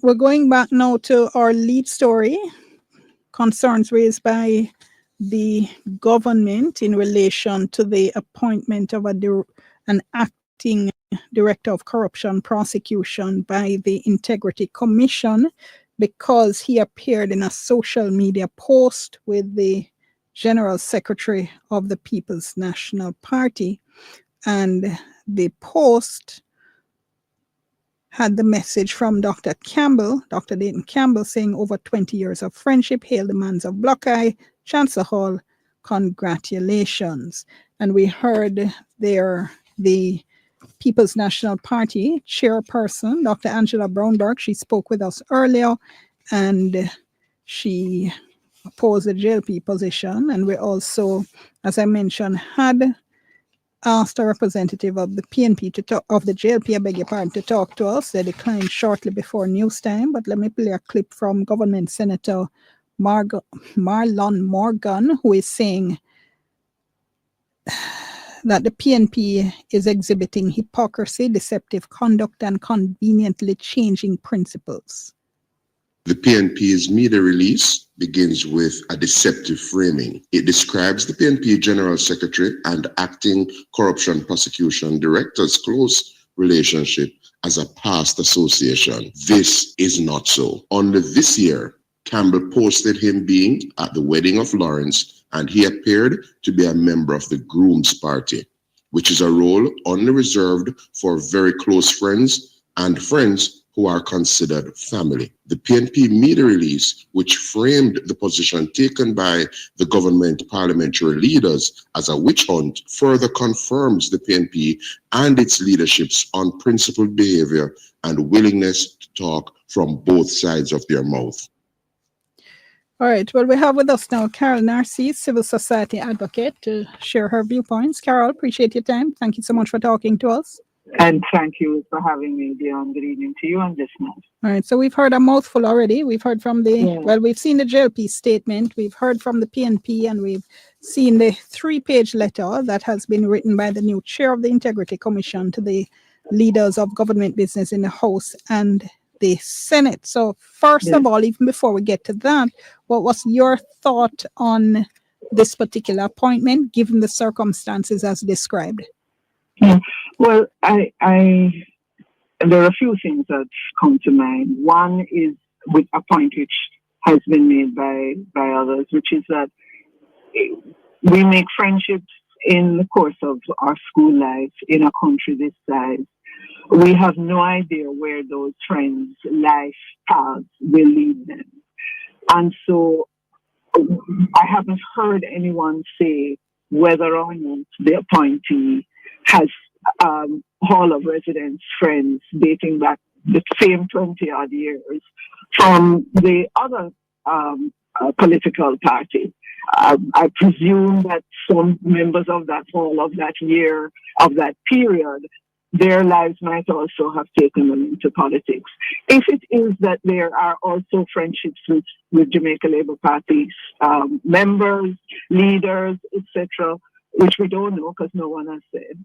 we're going back now to our lead story, concerns raised by the government in relation to the appointment of an acting director of corruption prosecution by the Integrity Commission because he appeared in a social media post with the General Secretary of the People's National Party. And the post had the message from Dr. Campbell, Dr. Dayton Campbell, saying over 20 years of friendship, hail the mans of Blockeye, Chancellor Hall, congratulations. And we heard there the People's National Party chairperson, Dr. Angela Brownberg. She spoke with us earlier and she opposed the JLP position. And we also, as I mentioned, had asked a representative of the PNP to talk, of the JLP, I beg your pardon, to talk to us. They declined shortly before news time, but let me play a clip from Government Senator Marlon Morgan, who is saying that the PNP is exhibiting hypocrisy, deceptive conduct, and conveniently changing principles. The PNP's media release begins with a deceptive framing. It describes the PNP General Secretary and Acting Corruption Prosecution Director's close relationship as a past association. This is not so. Only this year, Campbell posted him being at the wedding of Lawrence, and he appeared to be a member of the Groom's Party, which is a role only reserved for very close friends and friends who are considered family. The PNP media release, which framed the position taken by the government parliamentary leaders as a witch hunt, further confirms the PNP and its leadership's unprincipled behavior and willingness to talk from both sides of their mouth. All right, well, we have with us now Carol Narcisse, civil society advocate, to share her viewpoints. Carol, appreciate your time. Thank you so much for talking to us. And thank you for having me, Dion. Good evening to you and listeners. All right, so we've heard a mouthful already. We've heard from well, we've seen the JLP statement, we've heard from the PNP, and we've seen the 3-page letter that has been written by the new chair of the Integrity Commission to the leaders of government business in the House and the Senate. So first of all, even before we get to that, what was your thought on this particular appointment, given the circumstances as described? Well, there are a few things that come to mind. One is with a point which has been made by others, which is that we make friendships in the course of our school life in a country this size. We have no idea where those friends' life paths will lead them. And so I haven't heard anyone say whether or not the appointee has Hall of Residence friends dating back the same 20-odd years from the other political party. I presume that some members of that hall of that year, of that period, their lives might also have taken them into politics. If it is that there are also friendships with Jamaica Labour Party members, leaders, etc., which we don't know because no one has said,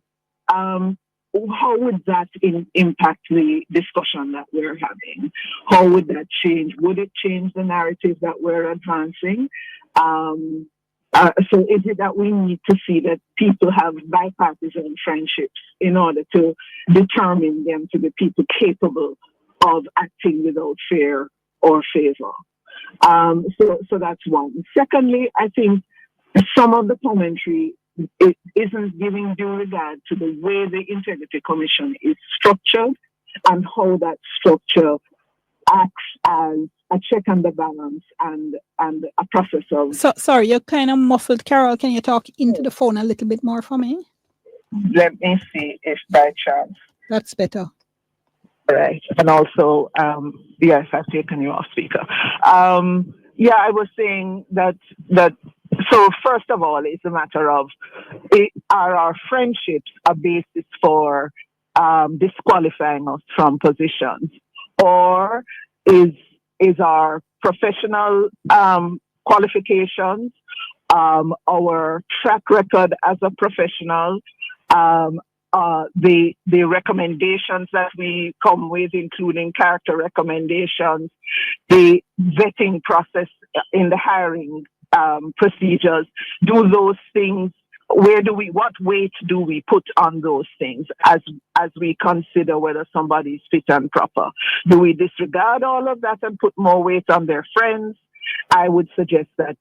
how would that impact the discussion that we're having? How would that change? Would it change the narrative that we're advancing? So is it that we need to see that people have bipartisan friendships in order to determine them to be people capable of acting without fear or favor? So that's one. Secondly, I think some of the commentary, it isn't giving due regard to the way the Integrity Commission is structured and how that structure acts as a check and the balance and a process of... So, sorry, you're kind of muffled, Carol. Can you talk into the phone a little bit more for me? Let me see if by chance. That's better. Right. And also, yes, I've taken you off speaker. Yeah, I was saying that so first of all, it's a matter of, are our friendships a basis for disqualifying us from positions? Or is our professional qualifications, our track record as a professional, the recommendations that we come with, including character recommendations, the vetting process in the hiring procedures, do those things, what weight do we put on those things as we consider whether somebody is fit and proper? Do we disregard all of that and put more weight on their friends? I would suggest that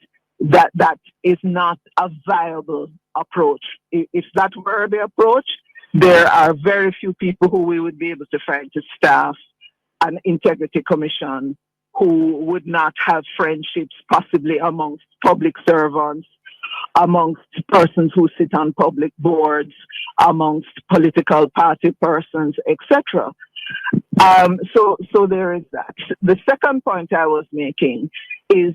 is not a viable approach. If that were the approach, there are very few people who we would be able to find to staff an integrity commission who would not have friendships possibly amongst public servants, amongst persons who sit on public boards, amongst political party persons, etc. So there is that. The second point I was making is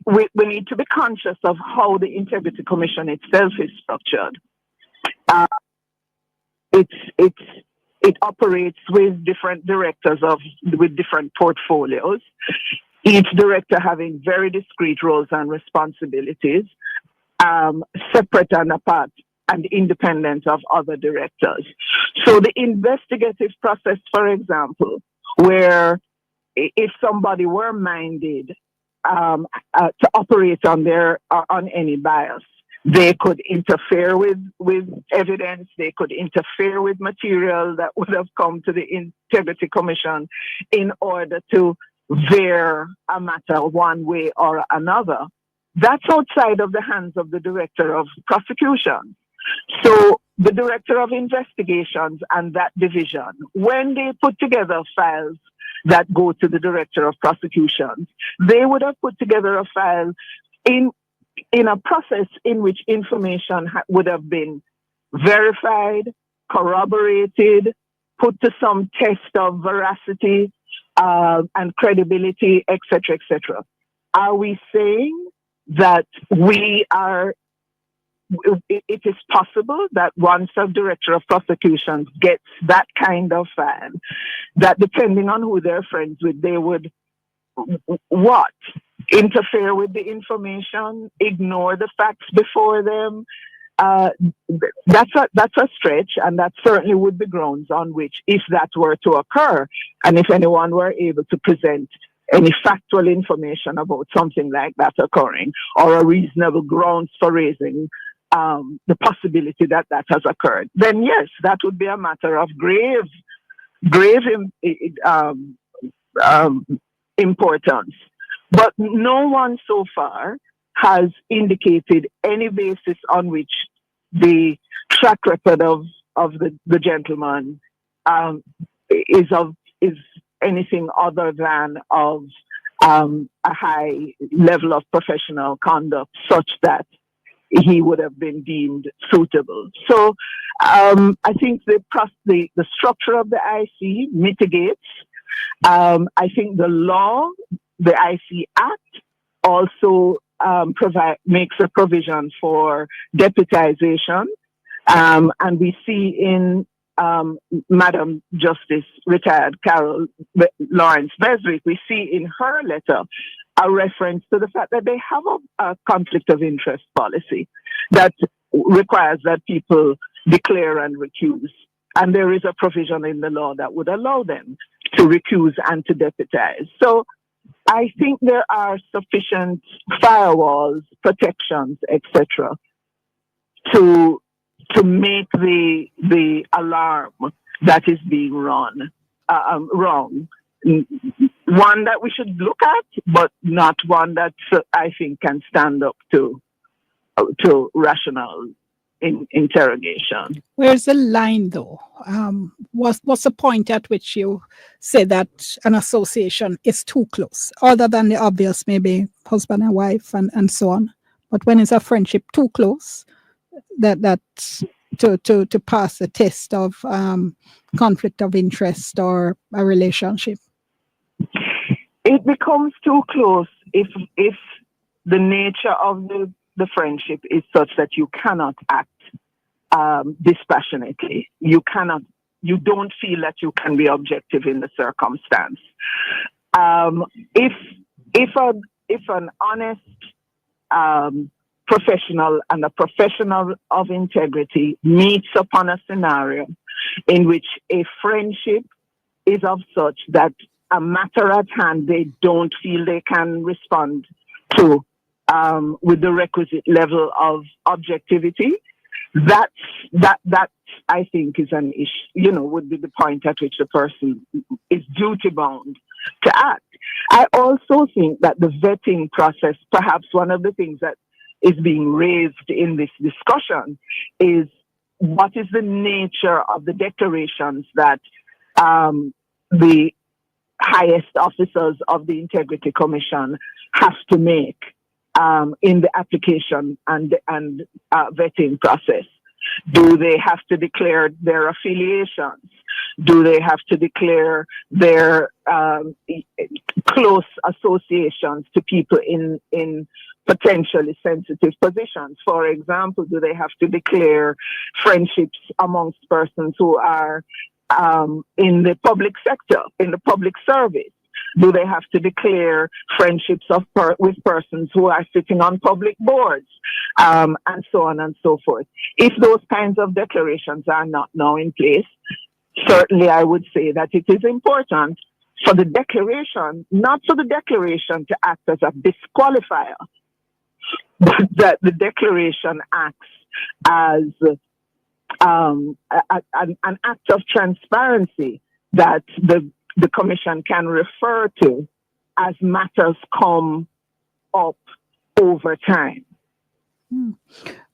we need to be conscious of how the Integrity Commission itself is structured. It operates with different directors with different portfolios, each director having very discrete roles and responsibilities, separate and apart and independent of other directors. So the investigative process, for example, where if somebody were minded to operate on any bias, they could interfere with evidence, they could interfere with material that would have come to the Integrity Commission in order to veer a matter one way or another. That's outside of the hands of the Director of Prosecution. So the Director of Investigations and that division, when they put together files that go to the Director of Prosecutions, they would have put together a file in a process in which information would have been verified, corroborated, put to some test of veracity and credibility, etc., etc. Are we saying that it is possible that once a Director of Prosecutions gets that kind of file, that depending on who they're friends with, they would interfere with the information, ignore the facts before them? That's a stretch, and that certainly would be grounds on which, if that were to occur, and if anyone were able to present any factual information about something like that occurring, or a reasonable grounds for raising the possibility that that has occurred, then yes, that would be a matter of grave importance. But no one so far has indicated any basis on which the track record of the gentleman is anything other than of a high level of professional conduct such that he would have been deemed suitable. So I think the structure of the IC mitigates. I think the law, the IC Act, also makes a provision for deputization. And we see in Madam Justice retired Carol Narcisse, we see in her letter a reference to the fact that they have a conflict of interest policy that requires that people declare and recuse. And there is a provision in the law that would allow them to recuse and to deputize. So I think there are sufficient firewalls, protections, etc., to make the alarm that is being run wrong. One that we should look at, but not one that I think can stand up to rational interrogation. Where's the line, though? What's the point at which you say that an association is too close, other than the obvious, maybe husband and wife and so on? But when is a friendship too close that to pass the test of conflict of interest or a relationship? It becomes too close if the nature of the friendship is such that you cannot act dispassionately. You don't feel that you can be objective in the circumstance. If an honest professional and a professional of integrity meets upon a scenario in which a friendship is of such that a matter at hand they don't feel they can respond to with the requisite level of objectivity, that I think is an issue, would be the point at which the person is duty bound to act. I also think that the vetting process, perhaps one of the things that is being raised in this discussion, is what is the nature of the declarations that the highest officers of the Integrity Commission have to make in the application and vetting process. Do they have to declare their affiliations? Do they have to declare their close associations to people in potentially sensitive positions? For example, do they have to declare friendships amongst persons who are in the public sector, in the public service? Do they have to declare friendships with persons who are sitting on public boards, and so on and so forth? If those kinds of declarations are not now in place, certainly I would say that it is important for the declaration, not for the declaration to act as a disqualifier, but that the declaration acts as an act of transparency that the Commission can refer to as matters come up over time.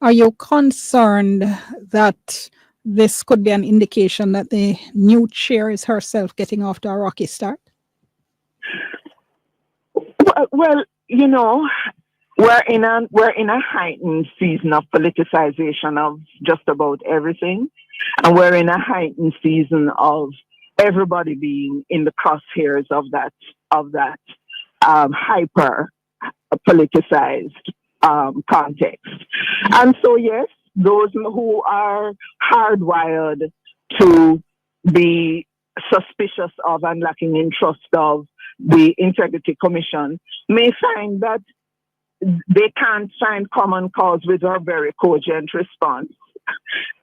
Are you concerned that this could be an indication that the new chair is herself getting off to a rocky start? Well, we're in a heightened season of politicization of just about everything, and we're in a heightened season of everybody being in the crosshairs of that hyper politicized context. And so, yes, those who are hardwired to be suspicious of and lacking in trust of the Integrity Commission may find that they can't find common cause with our very cogent response.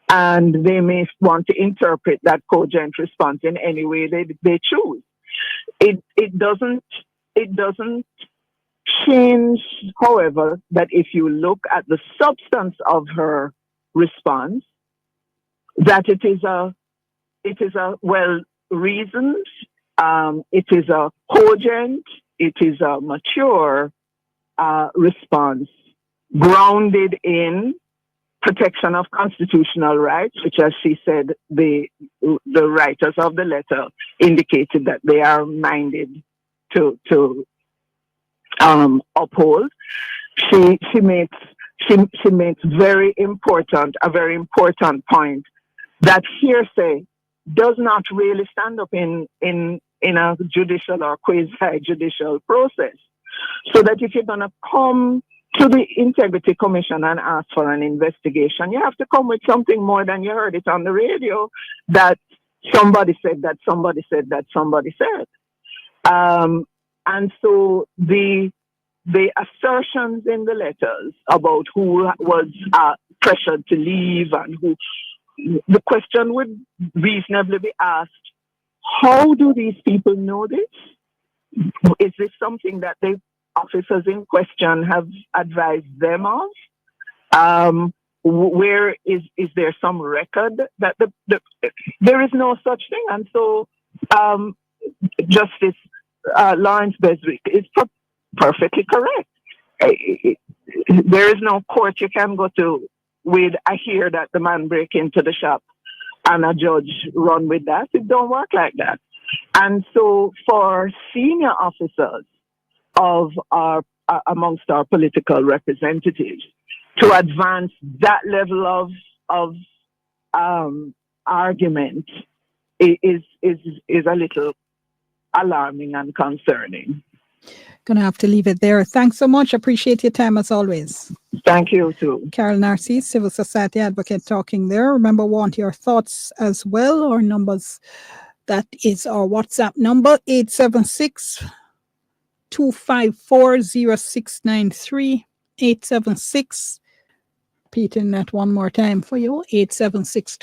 And they may want to interpret that cogent response in any way they choose. It doesn't change, however, that if you look at the substance of her response, that it is a well reasoned, it is a cogent, it is a mature response grounded in protection of constitutional rights, which, as she said, the writers of the letter indicated that they are minded to uphold. She makes a very important point that hearsay does not really stand up in a judicial or quasi-judicial process. So that if you're going to come to the Integrity Commission and ask for an investigation, you have to come with something more than you heard it on the radio that somebody said that somebody said that somebody said. And so the assertions in the letters about who was pressured to leave and who, the question would reasonably be asked, how do these people know this? Is this something that the officers in question have advised them of? Where is there some record that there is no such thing? And so Justice Lawrence Beswick is perfectly correct. There is no court you can go to with I hear that the man break into the shop and a judge run with that. It don't work like that. And so for senior officers of amongst our political representatives to advance that level of argument is a little alarming and concerning. Gonna have to leave it there. Thanks so much. Appreciate your time as always. Thank you too. Carol Narcisse, civil society advocate, talking there. Remember, want your thoughts as well. Our numbers, that is our WhatsApp number, 876-254-0693. 876, repeating that one more time for you, 876